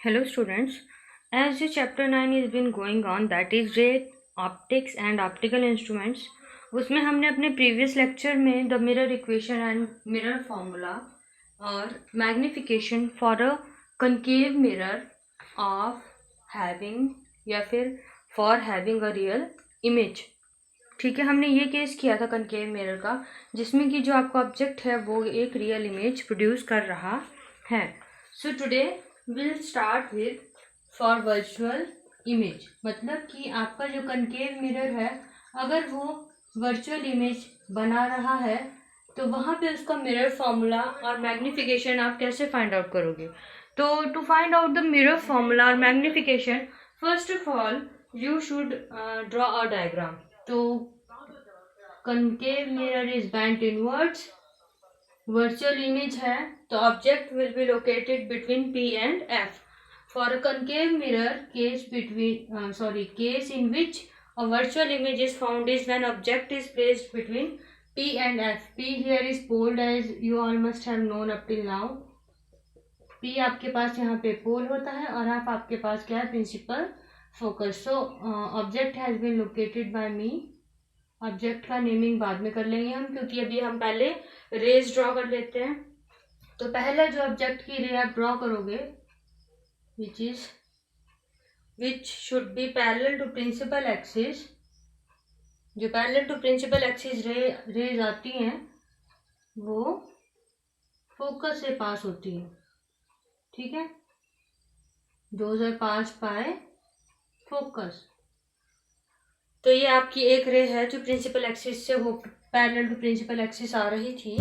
Hello students, as the chapter 9 is been going on, that is ray optics and optical instruments, उसमें हमने अपने previous lecture में the mirror equation and mirror formula और magnification for a concave mirror of having या फिर for having a real image, ठीक है। हमने ये केस किया था कनकेव मिरर का, जिसमें कि जो आपका ऑब्जेक्ट है वो एक रियल इमेज प्रोड्यूस कर रहा है। So today will start with for virtual image, मतलब कि आपका जो कनकेव मिरर है अगर वो वर्चुअल इमेज बना रहा है तो वहाँ पे उसका मिरर फॉर्मूला और मैग्निफिकेशन आप कैसे फाइंड आउट करोगे। तो to find out the mirror formula और magnification, first of all you should draw a diagram. तो concave mirror is bent inwards, virtual image है तो object will be located between P and F. For a concave mirror, case in which a virtual image is found is when object is placed between P and F. P here is bold as you all must have known up till now. P आपके पास यहाँ पे पोल होता है और F आपके पास क्या है, principal focus. So object has been located by me. Object का नेमिंग बाद में कर लेंगे हम, क्योंकि अभी हम पहले रेज ड्रॉ कर लेते हैं। तो पहला जो ऑब्जेक्ट की रे आप ड्रॉ करोगे which should be parallel to principal axis, जो parallel to principal axis rays आती हैं वो फोकस से पास होती है, ठीक है। Those are pass by focus. तो ये आपकी एक रे है जो प्रिंसिपल एक्सिस से हो पैरेलल टू प्रिंसिपल एक्सिस आ रही थी।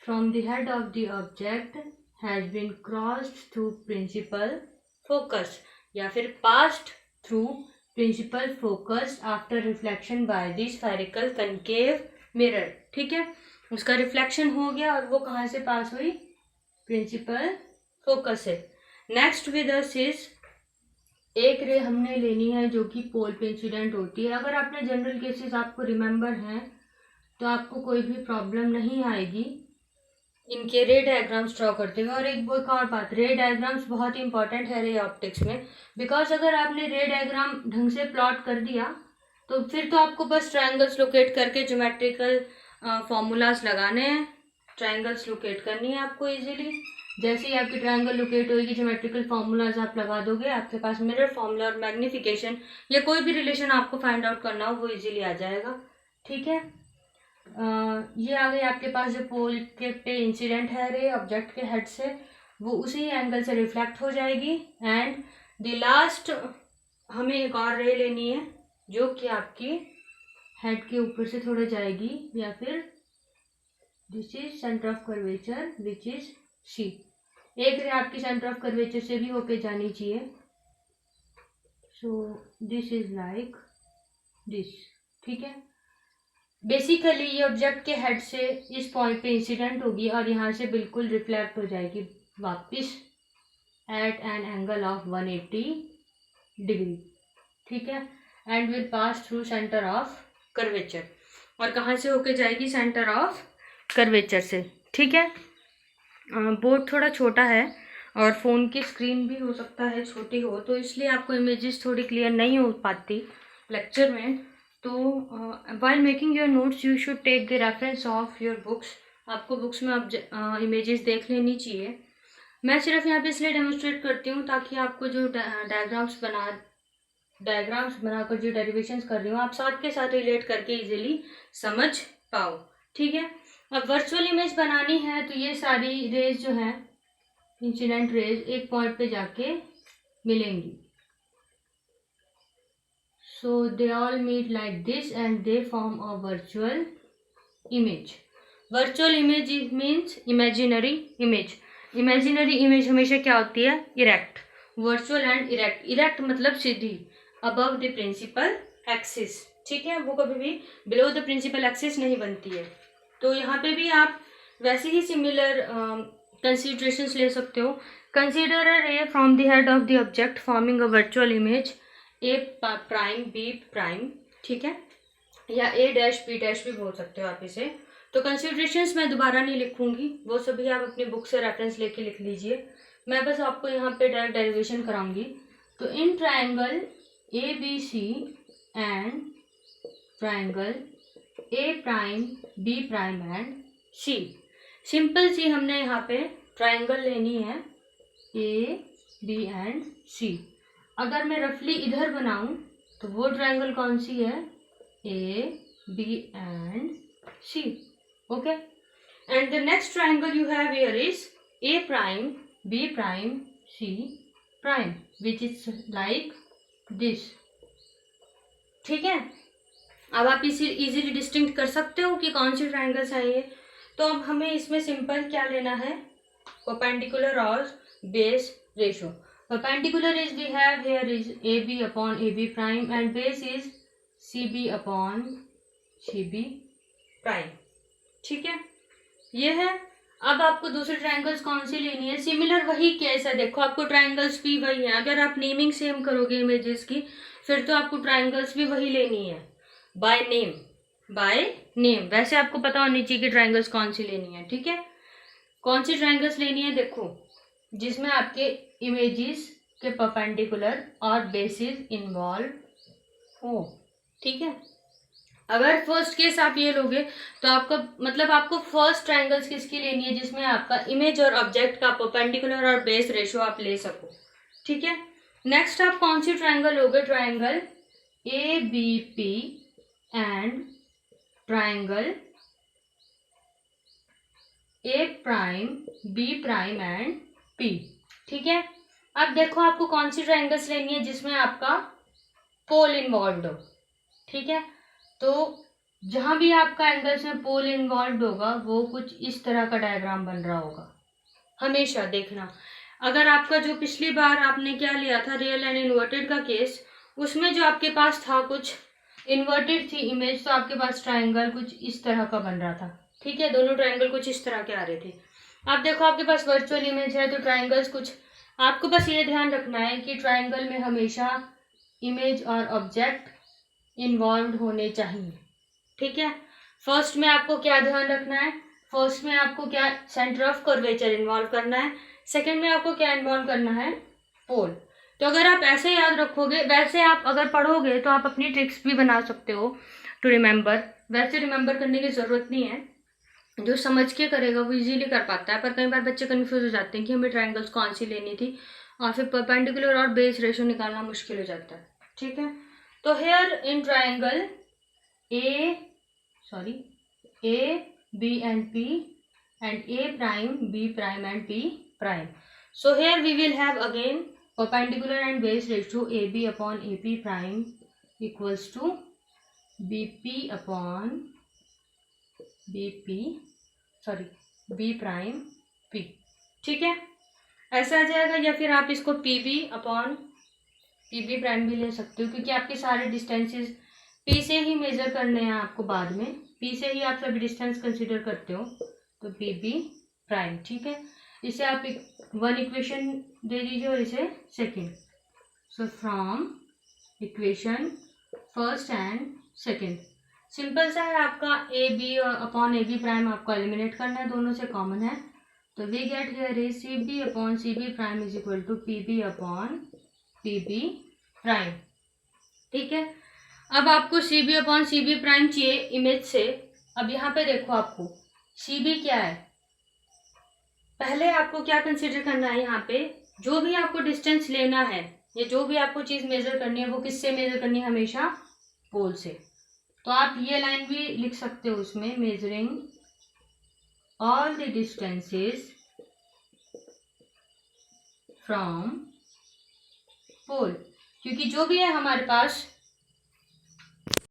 From the head of the object has been crossed through principal focus या फिर passed through principal focus after reflection by the spherical concave mirror, ठीक है। उसका रिफ्लेक्शन हो गया और वो कहाँ से पास हुई, प्रिंसिपल फोकस से। नेक्स्ट विद अस इज एक रे हमने लेनी है जो कि पोल पे इंसिडेंट होती है। अगर आपने जनरल केसेस आपको रिमेंबर हैं तो आपको कोई भी प्रॉब्लम नहीं आएगी इनके रे डायग्राम्स ड्रॉ करते हुए। और एक और बात, रे डायग्राम्स बहुत ही इंपॉर्टेंट है रे ऑप्टिक्स में, बिकॉज अगर आपने रे डायग्राम ढंग से प्लॉट कर दिया तो फिर तो आपको बस ट्रायंगल्स लोकेट करके ज्योमेट्रिकल फॉर्मूलाज लगाने हैं, ट्रायंगल्स लोकेट करनी है आपको इजीली। जैसे ही आपकी ट्रायंगल लोकेट होगी, ज्योमेट्रिकल फॉर्मूलाज आप लगा दोगे, आपके पास मिरर फॉर्मूला और मैग्निफिकेशन या कोई भी रिलेशन आपको फाइंड आउट करना हो वो इजीली आ जाएगा, ठीक है। ये आ गई आपके पास जो पोल के पे इंसिडेंट है रे ऑब्जेक्ट के हेड से, वो उसी एंगल से रिफ्लेक्ट हो जाएगी। एंड द लास्ट हमें एक और रे लेनी है जो कि आपकी हेड के ऊपर से थोड़ा जाएगी, या फिर this is centre of curvature which is C. एक रे आपकी सेंटर ऑफ कर्वेचर से भी होके जानी चाहिए। So this is like this, ठीक है। बेसिकली ये ऑब्जेक्ट के हेड से इस पॉइंट पे इंसिडेंट होगी और यहाँ से बिल्कुल रिफ्लेक्ट हो जाएगी वापस at an angle of 180 degree, ठीक है। And will pass through centre of curvature, और कहाँ से होके जाएगी, सेंटर ऑफ कर्वेचर से, ठीक है। बोर्ड थोड़ा छोटा है और फ़ोन की स्क्रीन भी हो सकता है छोटी हो, तो इसलिए आपको इमेजेस थोड़ी क्लियर नहीं हो पाती लेक्चर में। तो while making your notes you should take the reference of your books. आपको बुक्स में अब इमेजेस देख लेनी चाहिए। मैं सिर्फ यहाँ पे इसलिए डेमोन्स्ट्रेट करती हूँ ताकि आपको जो डायग्राम्स बनाकर जो डेरिवेशंस कर रही हूँ आप साथ के साथ रिलेट करके इजीली समझ पाओ, ठीक है। अब वर्चुअल इमेज बनानी है तो ये सारी रेज जो है इंसिडेंट रेज एक पॉइंट पे जाके मिलेंगी। So they all meet like this and they form a virtual image. Virtual image means imaginary image. Imaginary image हमेशा क्या होती है, erect. Virtual and erect, erect मतलब सीधी, अबव द प्रिंसिपल एक्सिस, ठीक है। वो कभी भी बिलो द प्रिंसिपल एक्सिस नहीं बनती है। तो यहाँ पे भी आप वैसे ही सिमिलर कंसिडरेशंस ले सकते हो। Consider a ray from the head of the object forming a virtual image A prime B prime, ठीक है, या ए डैश बी डैश भी बोल सकते हो आप इसे। तो कंसिडरेशंस मैं दोबारा नहीं लिखूंगी, वो सभी आप अपनी बुक से रेफरेंस लेके लिख लीजिए। मैं बस आपको यहाँ पे डायरेक्ट डेरिवेशन कराऊंगी। तो in triangle ABC and triangle A prime B prime and C, simple सी हमने यहाँ पे ट्राइंगल लेनी है A B एंड C। अगर मैं रफली इधर बनाऊं तो वो ट्राइंगल कौन सी है, A B and C। Okay, and the next triangle you have here is A prime B prime C prime which is like this. ठीक है, अब आप इसे इजीली डिस्टिंक्ट कर सकते हो कि कौन सी ट्राइंगल्स है ये। तो अब हमें इसमें सिंपल क्या लेना है, परपेंडिकुलर और base ratio. Perpendicular is we have here is AB upon AB prime and base is CB upon CB prime. ठीक है, ये है। अब आपको दूसरी ट्राइंगल्स कौन सी लेनी है, सिमिलर वही केस है। देखो आपको ट्राइंगल्स भी वही है, अगर आप नेमिंग सेम करोगे इमेजेस की फिर तो आपको ट्राइंगल्स भी वही लेनी है बाय नेम। वैसे आपको पता होनी चाहिए कि ट्राइंगल्स कौन सी लेनी है। ठीक है, कौन सी ट्राइंगल्स लेनी है, देखो जिसमें आपके इमेजेस के परपेंडिकुलर और बेसिस इन्वॉल्व हो। ठीक है, अगर फर्स्ट केस आप ये लोगे तो आपका मतलब आपको फर्स्ट ट्राइंगल्स किसकी लेनी है, जिसमें आपका इमेज और ऑब्जेक्ट का परपेंडिकुलर और बेस रेशो आप ले सको। ठीक है, नेक्स्ट आप कौन सी ट्राइंगल लोगे, triangle ABP and triangle A prime B prime and P। ठीक है, अब देखो आपको कौन सी ट्राइंगल्स लेनी है जिसमें आपका पोल इन्वॉल्व हो। ठीक है, तो जहां भी आपका एंगल्स में पोल इन्वॉल्व होगा वो कुछ इस तरह का डायग्राम बन रहा होगा। हमेशा देखना, अगर आपका जो पिछली बार आपने क्या लिया था रियल एंड इन्वर्टेड का केस, उसमें जो आपके पास था कुछ इन्वर्टेड थी इमेज, तो आपके पास ट्राइंगल कुछ इस तरह का बन रहा था। ठीक है, दोनों ट्राइंगल कुछ इस तरह के आ रहे थे। अब देखो आपके पास वर्चुअल इमेज है तो ट्राइंगल्स कुछ, आपको बस ये ध्यान रखना है कि ट्राइंगल में हमेशा इमेज और ऑब्जेक्ट इन्वॉल्व होने चाहिए। ठीक है, फर्स्ट में आपको क्या ध्यान रखना है, फर्स्ट में आपको क्या सेंटर ऑफ कर्वेचर इन्वॉल्व करना है, सेकंड में आपको क्या इन्वॉल्व करना है, पोल। तो अगर आप ऐसे याद रखोगे, वैसे आप अगर पढ़ोगे तो आप अपनी ट्रिक्स भी बना सकते हो टू रिमेंबर। वैसे रिमेंबर करने की जरूरत नहीं है, जो समझ के करेगा वो इजीली कर पाता है। पर कई बार बच्चे कंफ्यूज हो जाते हैं कि हमें ट्राइंगल्स कौन सी लेनी थी और फिर परपेंडिकुलर और बेस रेशो निकालना मुश्किल हो जाता है। ठीक है, तो here in triangle A B and P and A prime B prime and P prime. So here we will have again perpendicular and base ratio AB upon AP prime equals to BP upon B prime P। ठीक है, ऐसा आ जाएगा, या फिर आप इसको PB upon PB prime भी ले सकते हो, क्योंकि आपके सारे डिस्टेंसेस P से ही मेजर करने हैं आपको, बाद में P से ही आप सभी डिस्टेंस कंसीडर करते हो, तो PB प्राइम। ठीक है, इसे आप वन इक्वेशन दे दीजिए और इसे second. So from equation first and second, simple सा है, आपका AB अपॉन AB प्राइम आपको एलिमिनेट करना है, दोनों से कॉमन है। तो we get here is CB upon CB prime is equal to PB upon PB prime. ठीक है, अब आपको CB अपॉन CB प्राइम चाहिए इमेज से। अब यहाँ पे देखो आपको CB क्या है, पहले आपको क्या कंसीडर करना है, यहाँ पे जो भी आपको डिस्टेंस लेना है या जो भी आपको चीज मेजर करनी है वो किससे मेजर करनी है, हमेशा पोल से। तो आप ये लाइन भी लिख सकते हो उसमें, measuring all the distances from pole, क्योंकि जो भी है हमारे पास